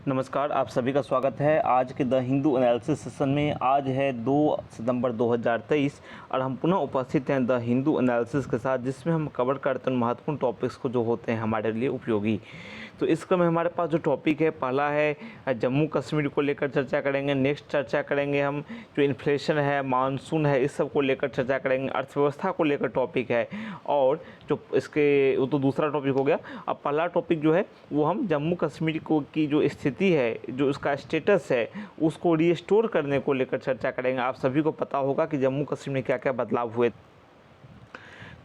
नमस्कार, आप सभी का स्वागत है आज के द हिंदू एनालिसिस सेशन में। आज है 2 सितंबर 2023 और हम पुनः उपस्थित हैं द हिंदू एनालिसिस के साथ, जिसमें हम कवर करते हैं महत्वपूर्ण टॉपिक्स को जो होते हैं हमारे लिए उपयोगी। तो इस क्रम में हमारे पास जो टॉपिक है, पहला है जम्मू कश्मीर को लेकर चर्चा करेंगे। नेक्स्ट चर्चा करेंगे हम जो इन्फ्लेशन है, मानसून है, इस सब को लेकर चर्चा करेंगे। अर्थव्यवस्था को लेकर टॉपिक है और जो इसके वो तो दूसरा टॉपिक हो गया। अब पहला टॉपिक जो है वो हम जम्मू कश्मीर को की जो स्थिति है, जो उसका स्टेटस है, उसको रीस्टोर करने को लेकर चर्चा करेंगे। आप सभी को पता होगा कि जम्मू कश्मीर में क्या क्या बदलाव हुए।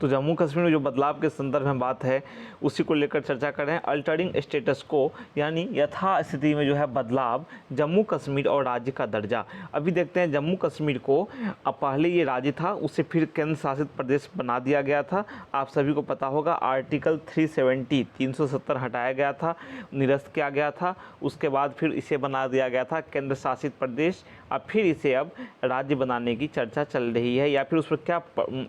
तो जम्मू कश्मीर में जो बदलाव के संदर्भ में बात है उसी को लेकर चर्चा कर रहे हैं। अल्टरिंग स्टेटस को, यानी यथास्थिति में जो है बदलाव, जम्मू कश्मीर और राज्य का दर्जा। अभी देखते हैं जम्मू कश्मीर को, अब पहले ये राज्य था, उससे फिर केंद्र शासित प्रदेश बना दिया गया था। आप सभी को पता होगा आर्टिकल 370 हटाया गया था, निरस्त किया गया था। उसके बाद फिर इसे बना दिया गया था केंद्र शासित प्रदेश। अब फिर इसे अब राज्य बनाने की चर्चा चल रही है, या फिर उस पर क्या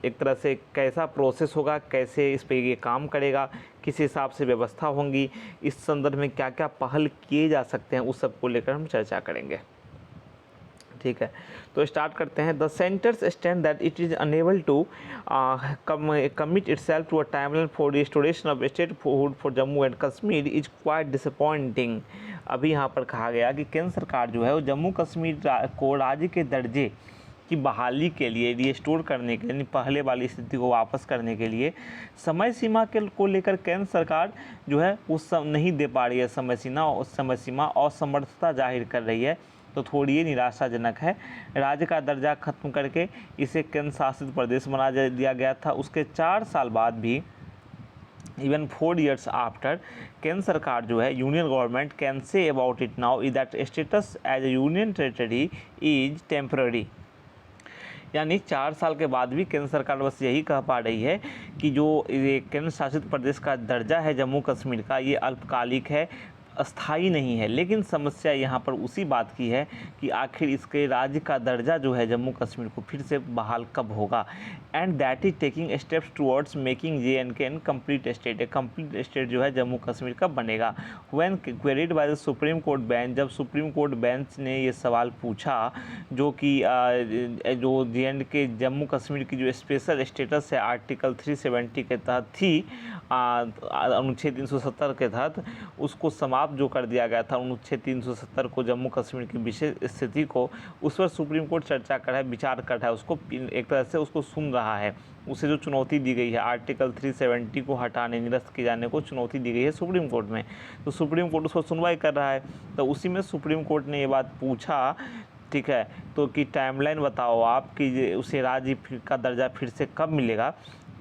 एक तरह से कैसा प्रोसेस होगा, कैसे इस पर ये काम करेगा, किस हिसाब से व्यवस्था होंगी, इस संदर्भ में क्या क्या पहल किए जा सकते हैं, उस सब को लेकर हम चर्चा करेंगे। ठीक है, तो स्टार्ट करते हैं। The centre's stand that it is unable to commit itself to a timeline for restoration of statehood for Jammu and Kashmir is quite disappointing. अभी यहाँ पर कहा गया कि केंद्र सरकार जो है वो जम्मू कश्मीर को राज्य के दर्जे की बहाली के लिए, रिस्टोर करने के लिए, पहले वाली स्थिति को वापस करने के लिए समय सीमा के को लेकर केंद्र सरकार जो है वो नहीं दे पा रही है। समय सीमा असमर्थता जाहिर कर रही है, तो थोड़ी ये निराशाजनक है। राज्य का दर्जा खत्म करके इसे केंद्र शासित प्रदेश बना दिया गया था। उसके 4 साल बाद भी, इवन 4 years आफ्टर, केंद्र सरकार जो है, union government can say about it now is that status as a union territory is temporary. यानी 4 साल के बाद भी केंद्र सरकार बस यही कह पा रही है कि जो ये केंद्र शासित प्रदेश का दर्जा है जम्मू कश्मीर का, ये अल्पकालिक है, अस्थाई नहीं है। लेकिन समस्या यहाँ पर उसी बात की है कि आखिर इसके राज्य का दर्जा जो है जम्मू कश्मीर को फिर से बहाल कब होगा। And that is taking steps towards making JNK an complete state. Complete state जो है जम्मू कश्मीर कब बनेगा। When queried by the Supreme Court bench, जब सुप्रीम कोर्ट बेंच ने ये सवाल पूछा, जो कि जो JNK जम्मू कश्मीर की जो स्पेशल स्टेटस है आर्टिकल 370 के तहत थी, अनुच्छेद 370 के तहत, उसको समाप्त जो कर दिया गया था अनुच्छेद 370 को, जम्मू कश्मीर की विशेष स्थिति को, उस पर सुप्रीम कोर्ट चर्चा कर रहा है, विचार कर रहा है, उसको एक तरह से उसको सुन रहा है। उसे जो चुनौती दी गई है, आर्टिकल 370 को हटाने, निरस्त किए जाने को चुनौती दी गई है सुप्रीम कोर्ट में, तो सुप्रीम कोर्ट उस पर सुनवाई कर रहा है। तो उसी में सुप्रीम कोर्ट ने ये बात पूछा, ठीक है, तो कि टाइमलाइन बताओ आप कि उसे राज्य का दर्जा फिर से कब मिलेगा।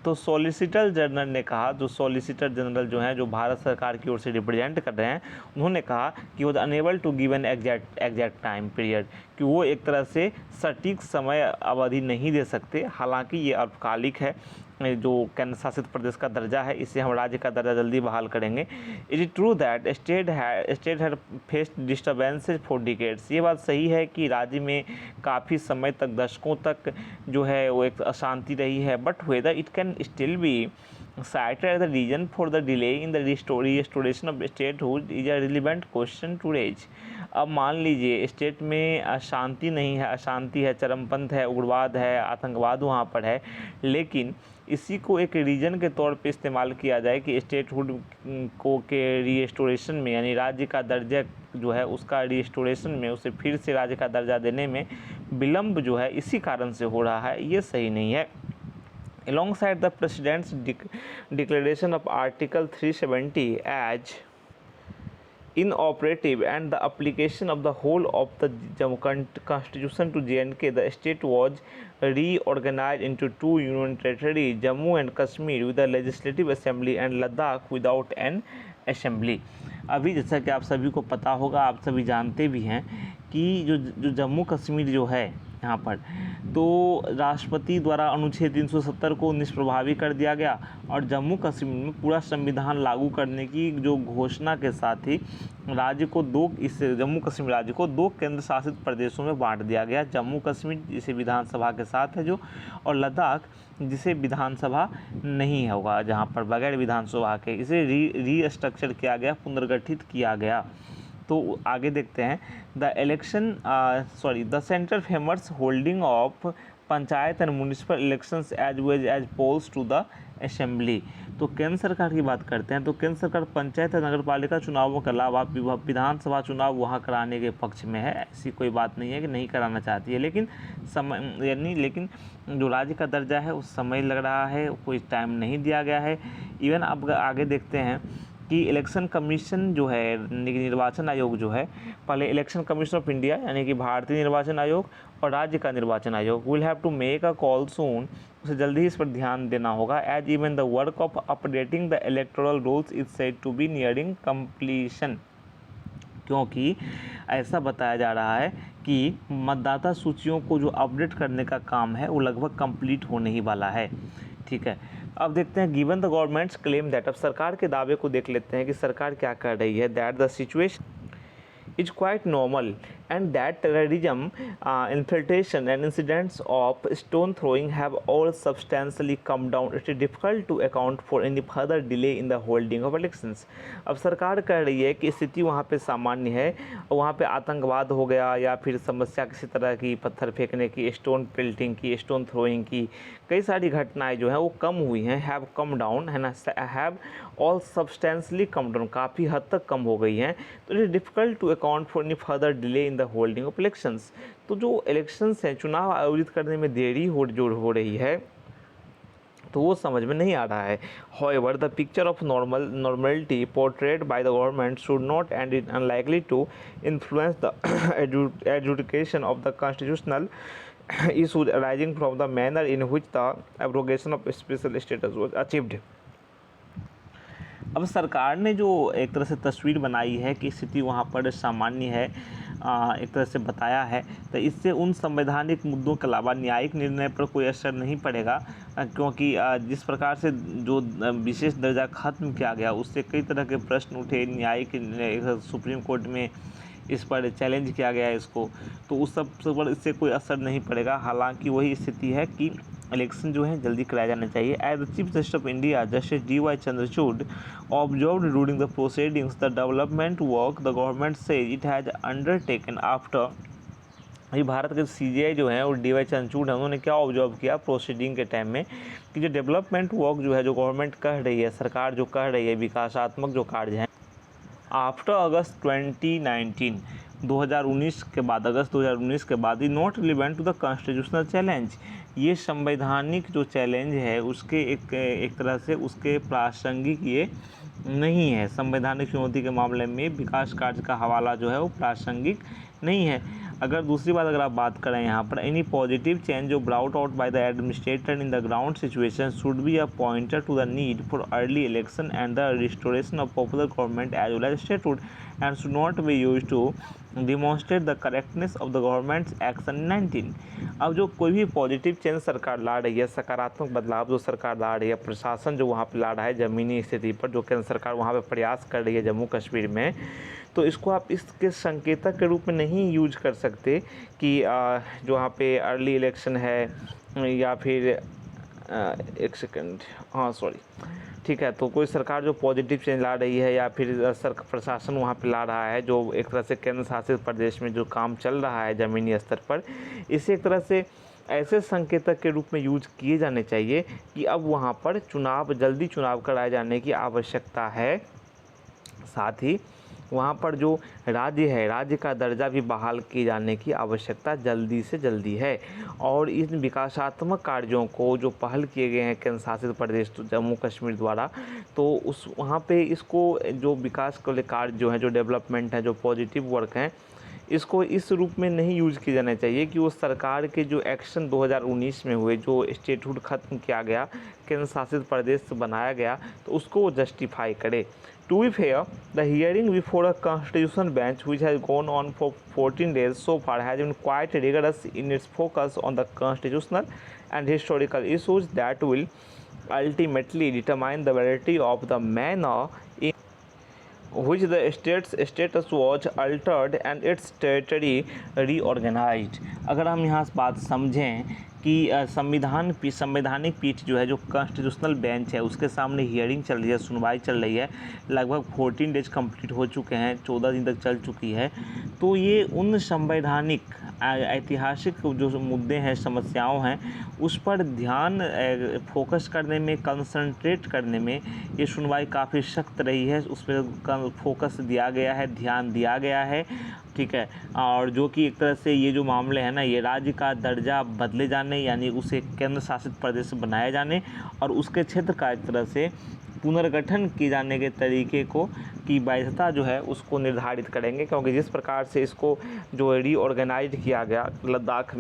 तो सॉलिसिटर जनरल ने कहा, जो सॉलिसिटर जनरल जो हैं, जो भारत सरकार की ओर से रिप्रेजेंट कर रहे हैं, उन्होंने कहा कि वो unable to give an exact time period, कि वो एक तरह से सटीक समय अवधि नहीं दे सकते। हालांकि ये अल्पकालिक है, जो केंद्र शासित प्रदेश का दर्जा है, इसे हम राज्य का दर्जा जल्दी बहाल करेंगे। It is true that state had faced disturbances for decades. ये बात सही है कि राज्य में काफ़ी समय तक, दशकों तक जो है वो एक अशांति रही है। But whether it can still be cited as the reason for the delay in the restoration of statehood is a relevant question to raise। अब मान लीजिए स्टेट में अशांति नहीं है, अशांति है, चरमपंथ है, उग्रवाद है, आतंकवाद वहाँ पर है, लेकिन इसी को एक रीजन के तौर पे इस्तेमाल किया जाए कि स्टेटहुड को के रीस्टोरेशन में, यानी राज्य का दर्जा जो है उसका रीस्टोरेशन में, उसे फिर से राज्य का दर्जा देने में विलम्ब जो है इसी कारण से हो रहा है, ये सही नहीं है। Alongside the President's declaration of Article 370 as inoperative and the application of the whole of the Jammu Constitution to JNK, the state was reorganized into 2 union territories, Jammu and Kashmir with a legislative assembly and Ladakh without an assembly। अभी जैसा कि आप सभी को पता होगा, आप सभी जानते भी हैं कि जो जम्मू कश्मीर जो है यहाँ पर, तो राष्ट्रपति द्वारा अनुच्छेद 370 को निष्प्रभावी कर दिया गया और जम्मू कश्मीर में पूरा संविधान लागू करने की जो घोषणा के साथ ही राज्य को जम्मू कश्मीर राज्य को 2 केंद्र शासित प्रदेशों में बांट दिया गया। जम्मू कश्मीर जिसे विधानसभा के साथ है जो, और लद्दाख जिसे विधानसभा नहीं होगा, जहाँ पर बगैर विधानसभा के इसे रीस्ट्रक्चर किया गया, पुनर्गठित किया गया। तो आगे देखते हैं, the centre famous holding of panchayat and municipal elections as well as polls to the assembly. तो केंद्र सरकार की बात करते हैं तो केंद्र सरकार पंचायत और नगर पालिका चुनावों के अलावा विधानसभा चुनाव वहाँ कराने के पक्ष में है। ऐसी कोई बात नहीं है कि नहीं कराना चाहती है, लेकिन जो राज्य का दर्जा है उस समय लग रहा है, कोई टाइम नहीं दिया गया है। इवन अब आगे देखते हैं कि इलेक्शन कमीशन जो है, निर्वाचन आयोग जो है, पहले इलेक्शन कमीशन ऑफ इंडिया यानी कि भारतीय निर्वाचन आयोग और राज्य का निर्वाचन आयोग will have to make a call soon, उसे जल्दी ही इस पर ध्यान देना होगा। As even the work of updating the electoral rules is said to be nearing completion, क्योंकि ऐसा बताया जा रहा है कि मतदाता सूचियों को जो अपडेट करने का काम है वो लगभग कंप्लीट होने ही वाला है। ठीक है, अब देखते हैं given the governments claim that, अब सरकार के दावे को देख लेते हैं कि सरकार क्या कर रही है। That the situation is quite normal and that terrorism, infiltration and incidents of stone throwing have all substantially come down. It is difficult to account for any further delay in the holding of elections. अब सरकार कह रही है कि स्थिति वहाँ पे सामान्य है, वहाँ पे आतंकवाद हो गया या फिर समस्या किसी तरह की, पत्थर फेंकने की, स्टोन पेल्टिंग की, स्टोन थ्रोइंग की, कई सारी घटनाएं जो हैं वो कम हुई हैं, हैव कम डाउन है ना, have all substantially come down, काफ़ी हद तक कम हो गई हैं। तो it is difficult to account for any further delay in the holding of elections. तो जो इलेक्शंस हैं, चुनाव आयोजित करने में देरी हो रही है, तो वो समझ में नहीं आ रहा है। However, the picture of normality portrayed by the government should not and is unlikely to influence the adjudication of the constitutional issues arising from the manner in which the abrogation of special status was achieved. अब सरकार ने जो एक तरह से तस्वीर बनाई है कि स्थिति वहाँ पर सामान्य है, एक तरह से बताया है, तो इससे उन संवैधानिक मुद्दों के अलावा न्यायिक निर्णय पर कोई असर नहीं पड़ेगा, क्योंकि जिस प्रकार से जो विशेष दर्जा खत्म किया गया उससे कई तरह के प्रश्न उठे, न्यायिक सुप्रीम कोर्ट में इस पर चैलेंज किया गया है इसको, तो उस सब पर इससे कोई असर नहीं पड़ेगा। हालांकि वही स्थिति है कि इलेक्शन जो है जल्दी कराया जाना चाहिए। As the chief justice of India justice D.Y. Chandrachud observed during the proceedings the development work the government says it has undertaken after, ये भारत के CJI जो हैं और D.Y. चंद्रचूड हैं, उन्होंने क्या ऑब्जर्व किया प्रोसीडिंग के टाइम में कि जो डेवलपमेंट वर्क जो है, जो गवर्नमेंट कर रही है, सरकार जो कर रही है, विकासात्मक जो कार्य हैं, आफ्टर अगस्त 2019 के बाद, अगस्त 2019 के बाद, is not relevant to the constitutional challenge, ये संवैधानिक जो चैलेंज है उसके एक तरह से उसके प्रासंगिक ये नहीं है। संवैधानिक चुनौती के मामले में विकास कार्य का हवाला जो है वो प्रासंगिक नहीं है। अगर दूसरी बात अगर आप बात करें यहाँ पर, एनी पॉजिटिव चेंज जो brought out by the administrator in the ground situation should be a pointer to the need for early election and the restoration of popular government as well as statehood and should not be used to demonstrate the correctness of the government's action 19। अब जो कोई भी positive change सरकार ला रही है, सकारात्मक बदलाव जो सरकार ला रही है, प्रशासन जो वहाँ पे ला रहा है ज़मीनी स्थिति पर, जो केंद्र सरकार वहाँ पे प्रयास कर रही है जम्मू कश्मीर में, तो इसको आप इसके संकेतक के रूप में नहीं यूज कर सकते कि जो वहाँ पे अर्ली इलेक्शन है या फिर एक सेकंड, हाँ सॉरी, ठीक है, तो कोई सरकार जो पॉजिटिव चेंज ला रही है या फिर प्रशासन वहाँ पे ला रहा है जो एक तरह से केंद्र शासित प्रदेश में जो काम चल रहा है ज़मीनी स्तर पर, इसे एक तरह से ऐसे संकेतक के रूप में यूज किए जाने चाहिए कि अब वहाँ पर जल्दी चुनाव कराए जाने की आवश्यकता है। साथ ही वहाँ पर जो राज्य है, राज्य का दर्जा भी बहाल किए जाने की आवश्यकता जल्दी से जल्दी है। और इन विकासात्मक कार्यों को जो पहल किए गए हैं केंद्र शासित प्रदेश जम्मू कश्मीर द्वारा, तो उस वहाँ पे इसको जो विकास के कार्य जो हैं, जो डेवलपमेंट है, जो पॉजिटिव वर्क हैं, इसको इस रूप में नहीं यूज किया जाना चाहिए कि वो सरकार के जो एक्शन 2019 में हुए, जो स्टेटहुड ख़त्म किया गया, केंद्र शासित प्रदेश बनाया गया, तो उसको वो जस्टिफाई करे। To be fair, the hearing before a constitutional bench, which has gone on for 14 days so far, has been quite rigorous in its focus on the constitutional and historical issues that will ultimately determine the validity of the manner in which the state's status was altered and its territory reorganized। अगर हम यहाँ से बात समझें कि संवैधानिक पीठ जो है, जो कॉन्स्टिट्यूशनल बेंच है, उसके सामने हियरिंग चल रही है, सुनवाई चल रही है, लगभग 14 डेज कंप्लीट हो चुके हैं, 14 दिन तक चल चुकी है। तो ये उन संवैधानिक ऐतिहासिक जो मुद्दे हैं, समस्याओं हैं, उस पर ध्यान फोकस करने में, कंसंट्रेट करने में ये सुनवाई काफ़ी सख्त रही है। उस पर फोकस दिया गया है, ध्यान दिया गया है, ठीक है। और जो कि एक तरह से ये जो मामले हैं ना, ये राज्य का दर्जा बदले जाने, यानी उसे केंद्र शासित प्रदेश बनाए जाने और उसके क्षेत्र का एक तरह से पुनर्गठन किए जाने के तरीके को की वैधता जो है उसको निर्धारित करेंगे। क्योंकि जिस प्रकार से इसको जो रीऑर्गेनाइज किया गया, लद्दाख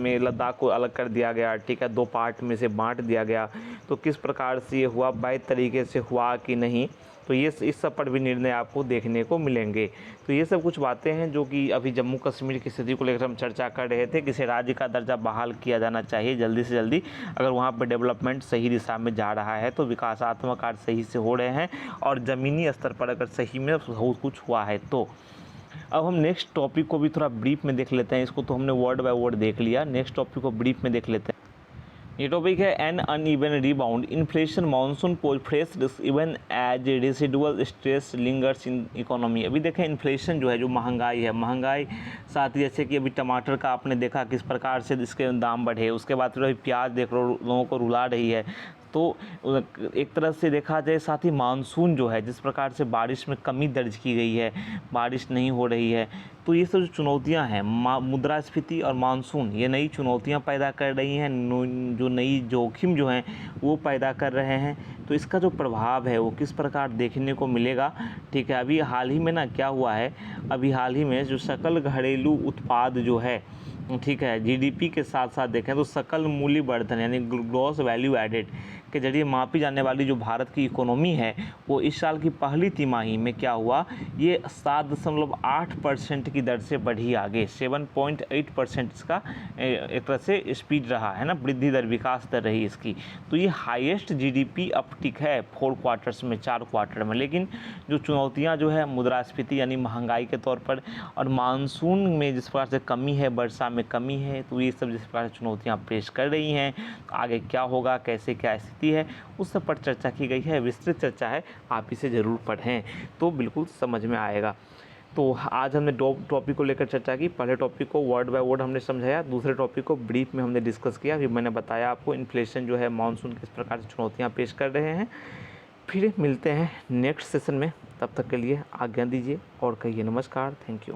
को अलग कर दिया गया, ठीक है, 2 पार्ट में से बांट दिया गया, तो किस प्रकार से ये हुआ, वैध तरीके से हुआ कि नहीं, तो ये इस सब पर भी निर्णय आपको देखने को मिलेंगे। तो ये सब कुछ बातें हैं जो कि अभी जम्मू कश्मीर की स्थिति को लेकर हम चर्चा कर रहे थे। किसी राज्य का दर्जा बहाल किया जाना चाहिए जल्दी से जल्दी, अगर वहाँ पर डेवलपमेंट सही दिशा में जा रहा है, तो विकासात्मक कार्य सही से हो रहे हैं और ज़मीनी स्तर पर अगर सही में बहुत कुछ हुआ है तो। अब हम नेक्स्ट टॉपिक को भी थोड़ा ब्रीफ में देख लेते हैं। इसको तो हमने वर्ड बाय वर्ड देख लिया, नेक्स्ट टॉपिक को ब्रीफ में देख लेते हैं। ये टॉपिक है an uneven rebound inflation monsoon poses fresh risk even as residual stress lingers in economy. अभी देखें इन्फ्लेशन जो है, जो महंगाई है, महंगाई साथ ही जैसे कि अभी टमाटर का आपने देखा किस प्रकार से इसके दाम बढ़े, उसके बाद फिर अभी प्याज देख लो लोगों को रुला रही है। तो एक तरह से देखा जाए, साथ ही मानसून जो है, जिस प्रकार से बारिश में कमी दर्ज की गई है, बारिश नहीं हो रही है, तो ये सब जो चुनौतियां हैं, मुद्रास्फीति और मानसून, ये नई चुनौतियां पैदा कर रही हैं, जो नई जोखिम जो हैं वो पैदा कर रहे हैं। तो इसका जो प्रभाव है वो किस प्रकार देखने को मिलेगा, ठीक है। अभी हाल ही में ना क्या हुआ है, अभी हाल ही में जो सकल घरेलू उत्पाद जो है, ठीक है, जीडीपी के साथ साथ देखें तो सकल मूल्य वर्धन यानी ग्रॉस वैल्यू एडेड के जरिए मापी जाने वाली जो भारत की इकोनॉमी है, वो इस साल की पहली तिमाही में क्या हुआ, ये 7.8% की दर से बढ़ी आगे। 7.8% इसका एक तरह से स्पीड रहा है ना, वृद्धि दर, विकास दर रही इसकी। तो ये हाईएस्ट जीडीपी अपटिक है 4 क्वार्टर्स में, 4 क्वार्टर में। लेकिन जो चुनौतियाँ जो है मुद्रास्फीति यानी महंगाई के तौर पर, और मानसून में जिस प्रकार से कमी है, वर्षा में कमी है, तो ये सब जिस प्रकार से चुनौतियाँ पेश कर रही हैं, आगे क्या होगा, कैसे क्या स्थिति है, उस सब पर चर्चा की गई है, विस्तृत चर्चा है, आप इसे ज़रूर पढ़ें तो बिल्कुल समझ में आएगा। तो आज हमने 2 टॉपिक को लेकर चर्चा की। पहले टॉपिक को वर्ड बाय वर्ड हमने समझाया, दूसरे टॉपिक को ब्रीफ में हमने डिस्कस किया। फिर मैंने बताया आपको इन्फ्लेशन जो है, मानसून किस प्रकार से चुनौतियाँ पेश कर रहे हैं। फिर मिलते हैं नेक्स्ट सेशन में, तब तक के लिए आज्ञा दीजिए और कहिए नमस्कार, थैंक यू।